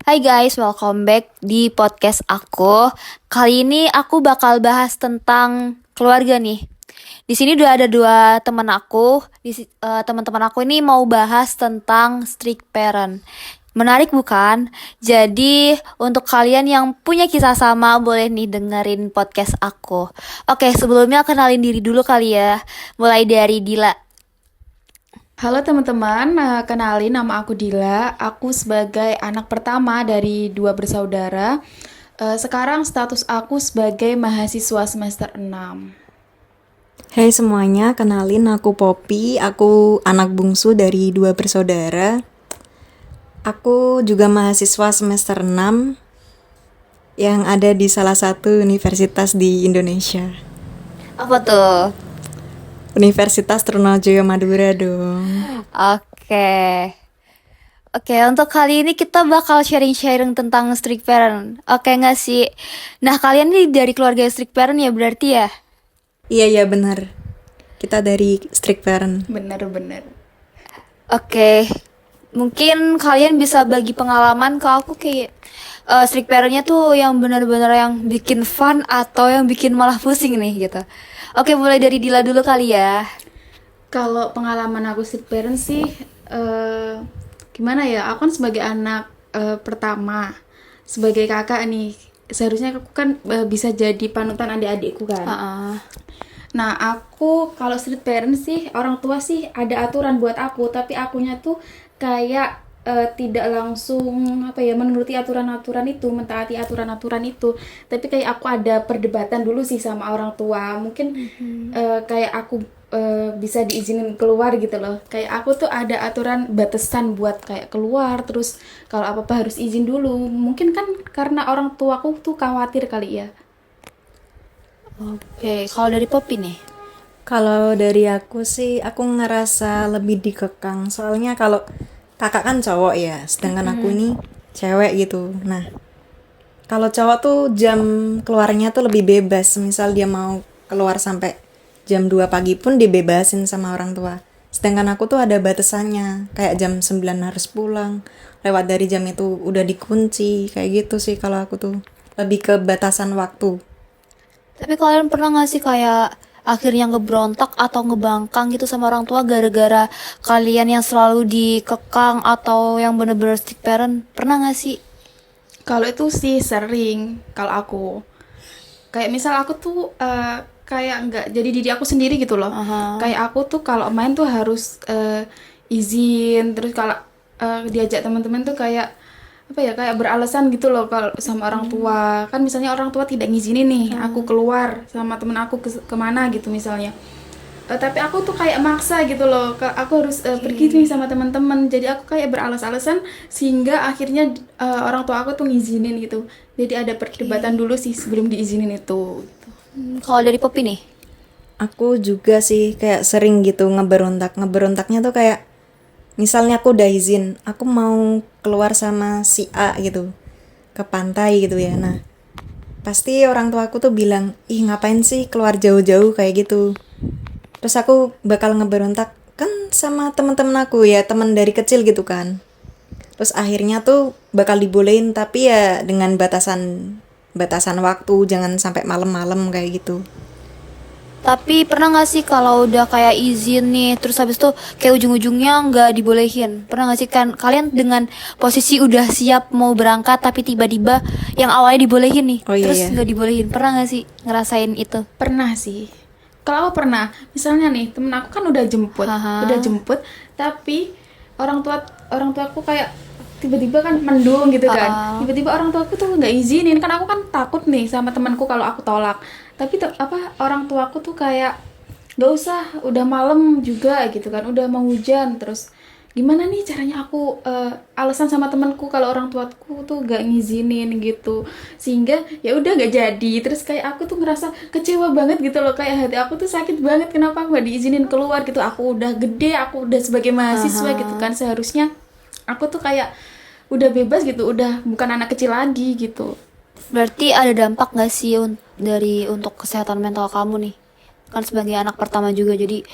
Hai guys, welcome back di podcast aku. Kali ini aku bakal bahas tentang keluarga nih. Di sini udah ada dua teman aku. Teman-teman aku ini mau bahas tentang strict parent. Menarik bukan? Jadi untuk kalian yang punya kisah sama boleh nih dengerin podcast aku. Oke, sebelumnya kenalin diri dulu kali ya. Mulai dari Dila. Halo teman-teman, kenalin nama aku Dila. Aku sebagai anak pertama dari dua bersaudara. Sekarang status aku sebagai mahasiswa semester 6. Hai semuanya, kenalin aku Poppy, aku anak bungsu dari dua bersaudara. Aku juga mahasiswa semester 6 yang ada di salah satu universitas di Indonesia. Apa tuh? Universitas Trunojoyo Madura dong. Oke. Oke, untuk kali ini kita bakal sharing-sharing tentang strict parent. Oke nggak sih? Nah, kalian ini dari keluarga strict parent ya berarti ya? Iya benar. Kita dari strict parent. Bener-bener. Oke, mungkin kalian bisa bagi pengalaman ke aku kayak strict parentnya tuh yang benar-benar yang bikin fun atau yang bikin malah pusing nih gitu. Oke, mulai dari Dila dulu kali ya. Kalau pengalaman aku strict parent sih, gimana ya? Aku kan sebagai anak pertama, sebagai kakak nih, seharusnya aku kan bisa jadi panutan adik-adikku kan. Heeh. Nah, aku kalau street parent sih, orang tua sih ada aturan buat aku, tapi akunya tuh kayak tidak langsung apa ya menuruti aturan-aturan itu, mentaati aturan-aturan itu. Tapi kayak aku ada perdebatan dulu sih sama orang tua. Mungkin kayak aku bisa diizinin keluar gitu loh. Kayak aku tuh ada aturan batasan buat kayak keluar, terus kalau apa-apa harus izin dulu. Mungkin kan karena orang tuaku tuh khawatir kali ya. Oke, kalau dari Poppy nih. Kalau dari aku sih, aku ngerasa lebih dikekang. Soalnya kalau kakak kan cowok ya, sedangkan aku ini cewek gitu. Nah, kalau cowok tuh jam keluarnya tuh lebih bebas. Misal dia mau keluar sampai jam 2 pagi pun dibebasin sama orang tua. Sedangkan aku tuh ada batasannya. Kayak jam 9 harus pulang. Lewat dari jam itu udah dikunci. Kayak gitu sih kalau aku tuh. Lebih ke batasan waktu. Tapi kalian pernah gak sih kayak akhirnya ngebrontak atau ngebangkang gitu sama orang tua gara-gara kalian yang selalu dikekang atau yang bener-bener strict parent? Pernah gak sih? Kalau itu sih sering kalau aku. Kayak misal aku tuh kayak nggak jadi diri aku sendiri gitu loh. Aha. Kayak aku tuh kalau main tuh harus izin, terus kalau diajak teman-teman tuh kayak apa ya kayak beralasan gitu loh kalau sama orang tua. Kan misalnya orang tua tidak ngizinin nih aku keluar sama temen aku kemana gitu misalnya. Tapi aku tuh kayak maksa gitu loh, aku harus pergi nih sama teman-teman. Jadi aku kayak beralas-alasan sehingga akhirnya orang tua aku tuh ngizinin gitu. Jadi ada perdebatan dulu sih sebelum diizinin itu. Gitu. Kalau dari Poppy nih? Aku juga sih kayak sering gitu ngeberontak. Ngeberontaknya tuh kayak misalnya aku udah izin, aku mau keluar sama si A gitu ke pantai gitu ya. Nah, pasti orang tua aku tuh bilang, "Ih, ngapain sih keluar jauh-jauh kayak gitu?" Terus aku bakal ngeberontak kan sama teman-teman aku ya, teman dari kecil gitu kan. Terus akhirnya tuh bakal dibolehin tapi ya dengan batasan batasan waktu, jangan sampai malam-malam kayak gitu. Tapi pernah gak sih kalau udah kayak izin nih, terus habis itu kayak ujung-ujungnya nggak dibolehin? Pernah gak sih kan kalian dengan posisi udah siap mau berangkat tapi tiba-tiba yang awalnya dibolehin nih, Oh iya terus ya. nggak dibolehin? Pernah gak sih ngerasain itu? Pernah sih. Kalau aku pernah, misalnya nih temen aku kan Haha. udah jemput, tapi orang tuaku kayak tiba-tiba kan mendung gitu kan. Tiba-tiba orang tuaku tuh nggak izinin kan aku kan takut nih sama temanku kalau aku tolak. Tapi apa orang tuaku tuh kayak nggak usah, udah malam juga gitu kan, udah mau hujan terus gimana nih caranya aku alasan sama temanku kalau orang tuaku tuh gak ngizinin gitu sehingga ya udah gak jadi terus kayak aku tuh ngerasa kecewa banget gitu loh kayak hati aku tuh sakit banget kenapa aku gak diizinin keluar gitu aku udah gede aku udah sebagai mahasiswa gitu kan seharusnya aku tuh kayak udah bebas gitu udah bukan anak kecil lagi gitu. Berarti ada dampak gak sih dari untuk kesehatan mental kamu nih? Kan sebagai anak pertama juga, jadi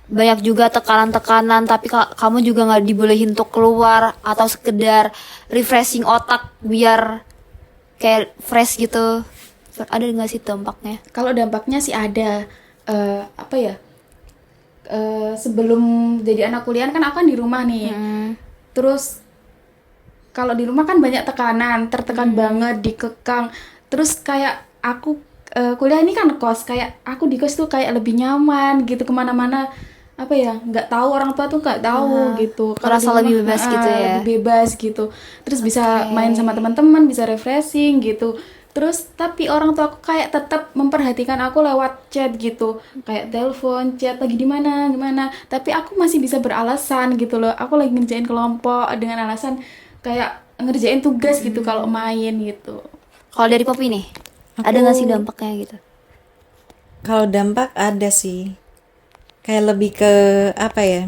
banyak juga tekanan-tekanan, tapi kamu juga nggak dibolehin untuk keluar atau sekedar refreshing otak biar kayak fresh gitu. Ada nggak sih dampaknya? Kalau dampaknya sih ada. Apa ya? Sebelum jadi anak kuliah kan aku kan di rumah nih. Terus kalau di rumah kan banyak tekanan, tertekan banget, dikekang. Terus kayak aku kuliah ini kan kos, kayak aku di kos tuh kayak lebih nyaman gitu, kemana-mana apa ya, nggak tahu, orang tua tuh nggak tahu gitu. Kalau Merasa di rumah, lebih bebas gitu ya. lebih bebas gitu. Terus bisa main sama teman-teman, bisa refreshing gitu. Terus tapi orang tua aku kayak tetap memperhatikan aku lewat chat gitu, kayak telepon, chat, lagi di mana, gimana. Tapi aku masih bisa beralasan gitu loh. Aku lagi ngerjain kelompok dengan alasan kayak ngerjain tugas gitu kalau main gitu. Kalau dari Poppy nih, ada nggak sih dampaknya gitu? Kalau dampak ada sih. Kayak lebih ke apa ya?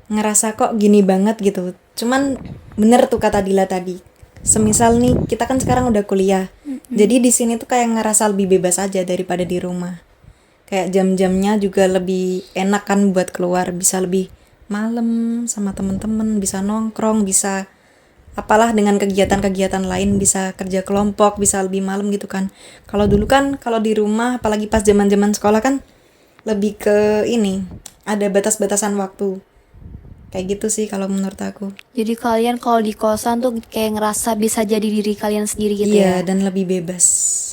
Ngerasa kok gini banget gitu. Cuman bener tuh kata Dila tadi. Semisal nih kita kan sekarang udah kuliah. Jadi di sini tuh kayak ngerasa lebih bebas aja daripada di rumah. Kayak jam-jamnya juga lebih enak kan buat keluar, bisa lebih malam sama temen-temen, bisa nongkrong, bisa apalah dengan kegiatan-kegiatan lain, bisa kerja kelompok, bisa lebih malam gitu kan. Kalau dulu kan kalau di rumah apalagi pas zaman-zaman sekolah kan lebih ke ini, ada batas-batasan waktu. Kayak gitu sih kalau menurut aku. Jadi kalian kalau di kosan tuh kayak ngerasa bisa jadi diri kalian sendiri gitu Iya, ya? dan lebih bebas.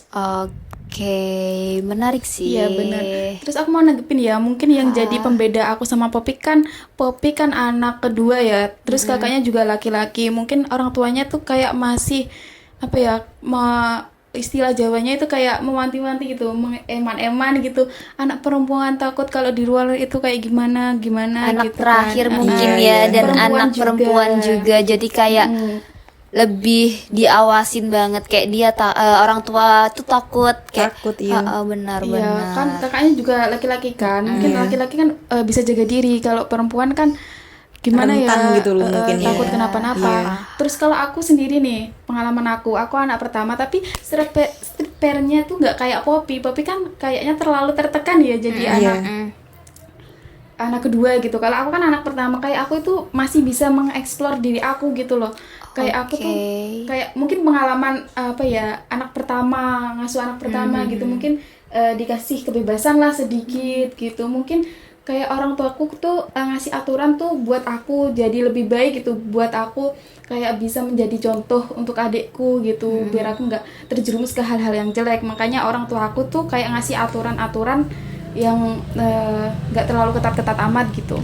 Oke, menarik sih. Iya benar. Terus aku mau nanggepin ya, mungkin yang jadi pembeda aku sama Poppy kan anak kedua ya. Terus kakaknya juga laki-laki. Mungkin orang tuanya tuh kayak masih apa ya, istilah Jawanya itu kayak mewanti-wanti gitu, mengeman-eman gitu. Anak perempuan takut kalau di luar itu kayak gimana Anak gitu terakhir kan. mungkin Iya, ya, dan Perempuan anak juga. perempuan juga. Jadi kayak lebih diawasin banget, kayak dia orang tua tuh takut kayak Takut, iya. benar. Iya, kan kakaknya juga laki-laki kan. Mungkin laki-laki kan bisa jaga diri. Kalau perempuan kan gimana Rentan ya? gitu loh mungkin ya. takut kenapa-napa. Iya. Terus kalau aku sendiri nih, pengalaman aku anak pertama, tapi strict parent-nya tuh nggak kayak Poppy. Poppy kan kayaknya terlalu tertekan ya jadi anak kedua gitu. Kalau aku kan anak pertama, kayak aku itu masih bisa mengeksplor diri aku gitu loh. Kayak aku tuh kayak mungkin pengalaman apa ya, anak pertama, ngasuh anak pertama gitu, mungkin dikasih kebebasan lah sedikit gitu. Mungkin kayak orang tuaku tuh ngasih aturan tuh buat aku jadi lebih baik gitu, buat aku kayak bisa menjadi contoh untuk adikku gitu, biar aku nggak terjerumus ke hal-hal yang jelek. Makanya orang tua aku tuh kayak ngasih aturan-aturan yang nggak terlalu ketat-ketat amat gitu.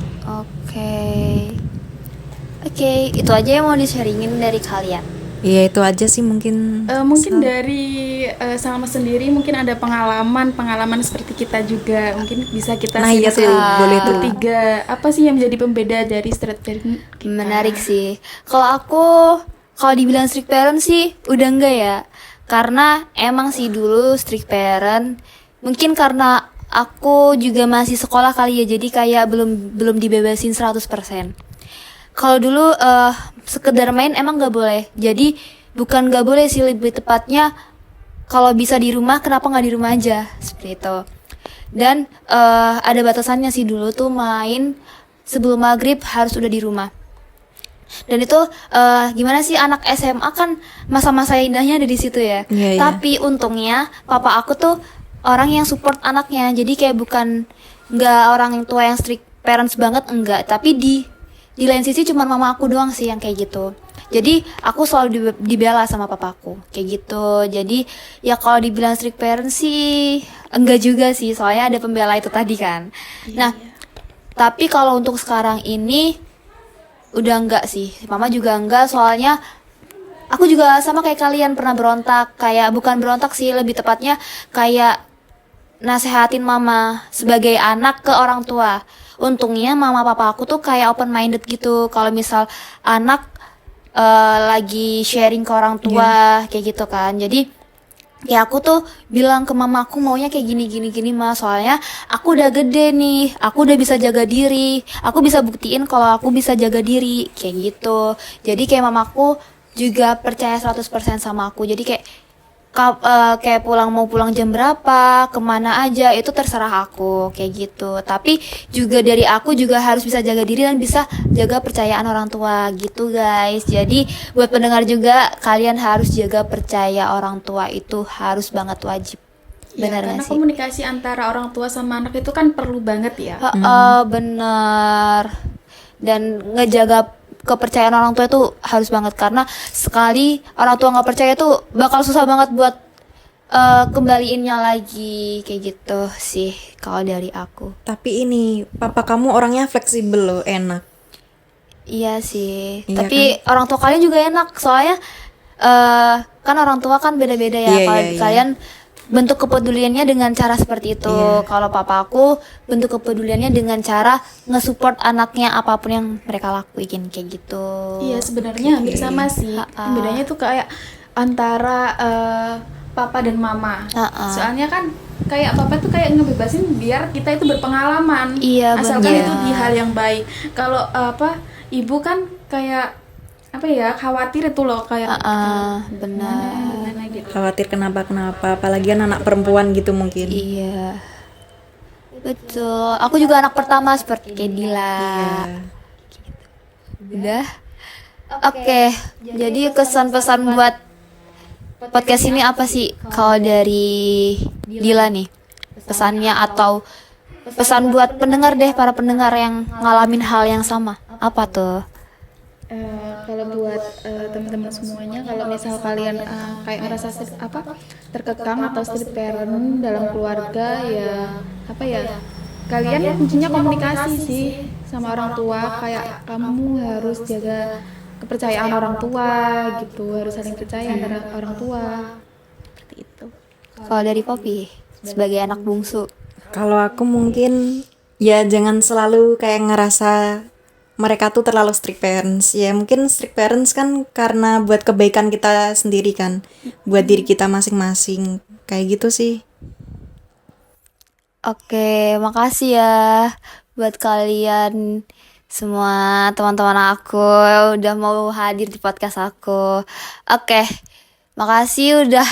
Oke, itu aja yang mau di-sharingin dari kalian. Iya, itu aja sih mungkin. Mungkin dari Salma sendiri mungkin ada pengalaman seperti kita juga, mungkin bisa kita Nah, iya tuh, boleh tuh. bertiga. Apa sih yang menjadi pembeda dari street parent kita? Menarik sih. Kalau dibilang strict parent sih udah enggak ya. Karena emang sih dulu strict parent. Mungkin karena aku juga masih sekolah kali ya, jadi kayak belum dibebasin 100%. Kalau dulu sekedar main emang nggak boleh. Jadi bukan nggak boleh sih, lebih tepatnya kalau bisa di rumah kenapa nggak di rumah aja, seperti itu. Dan ada batasannya sih, dulu tuh main sebelum maghrib harus udah di rumah. Dan itu gimana sih, anak SMA kan masa-masa indahnya ada di situ ya. Iya, iya. Tapi untungnya papa aku tuh orang yang support anaknya. Jadi kayak bukan nggak orang tua yang strict parents banget, enggak. Tapi di lain sisi cuma mama aku doang sih yang kayak gitu. Jadi aku selalu dibela sama papaku kayak gitu. Jadi ya kalau dibilang strict parent sih enggak juga sih, soalnya ada pembela itu tadi kan. Nah, tapi kalau untuk sekarang ini udah enggak sih. Mama juga enggak, soalnya aku juga sama kayak kalian pernah berontak. Kayak bukan berontak sih, lebih tepatnya kayak nasehatin mama sebagai anak ke orang tua. Untungnya mama papa aku tuh kayak open minded gitu. Kalau misal anak lagi sharing ke orang tua kayak gitu kan. Jadi ya aku tuh bilang ke mama aku maunya kayak gini ma, soalnya aku udah gede nih, aku udah bisa jaga diri, aku bisa buktiin kalau aku bisa jaga diri kayak gitu. Jadi kayak mamaku juga percaya 100% sama aku. Jadi kayak kayak mau pulang jam berapa, kemana aja, itu terserah aku kayak gitu. Tapi juga dari aku juga harus bisa jaga diri dan bisa jaga percayaan orang tua gitu guys. Jadi buat pendengar juga, kalian harus jaga percaya orang tua, itu harus banget, wajib. Ya, Benar karena gak sih? komunikasi antara orang tua sama anak itu kan perlu banget ya. Bener. Dan ngejaga kepercayaan orang tua itu harus banget, karena sekali orang tua nggak percaya tuh bakal susah banget buat kembaliinnya lagi kayak gitu sih kalau dari aku. Tapi ini papa kamu orangnya fleksibel loh, enak. Iya sih. Iya Tapi orang tua kalian juga enak, soalnya kan orang tua kan beda-beda ya. Iya, Kalau iya, iya. kalian bentuk kepeduliannya dengan cara seperti itu. Iya. Kalau papa aku bentuk kepeduliannya dengan cara nge-support anaknya apapun yang mereka lakuin kayak gitu. Iya, sebenarnya hampir sama sih. Bedanya tuh kayak antara papa dan mama. Soalnya kan kayak papa tuh kayak ngebebasin biar kita itu berpengalaman. Iya, Asalkan bener. itu di hal yang baik. Kalau ibu kan kayak apa ya, khawatir itu loh kayak Benar. gimana gitu. Khawatir kenapa apalagi kan anak perempuan gitu mungkin. Iya. Betul. Aku juga anak pertama seperti kayak Dila. Iya. Udah. Oke. Jadi kesan-pesan buat podcast ini apa sih kalau dari Dila nih? Pesannya atau pesan buat pendengar deh, para pendengar yang ngalamin hal yang sama. Apa tuh? Kalau buat teman-teman semuanya, kalau misal kalian kayak ngerasa terkekang atau strict parent dalam keluarga, ya kalian kuncinya komunikasi sih sama orang tua. Kayak kamu harus jaga kepercayaan orang tua gitu, harus saling percaya antara orang tua, seperti itu. Kalau dari Poppy sebagai anak bungsu. Kalau aku mungkin ya jangan selalu kayak ngerasa mereka tuh terlalu strict parents. Ya mungkin strict parents kan karena buat kebaikan kita sendiri kan, buat diri kita masing-masing. Kayak gitu sih. Oke, makasih ya buat kalian semua teman-teman aku udah mau hadir di podcast aku. Oke, makasih udah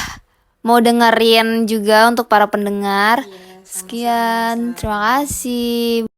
mau dengerin juga untuk para pendengar. Sekian, terima kasih.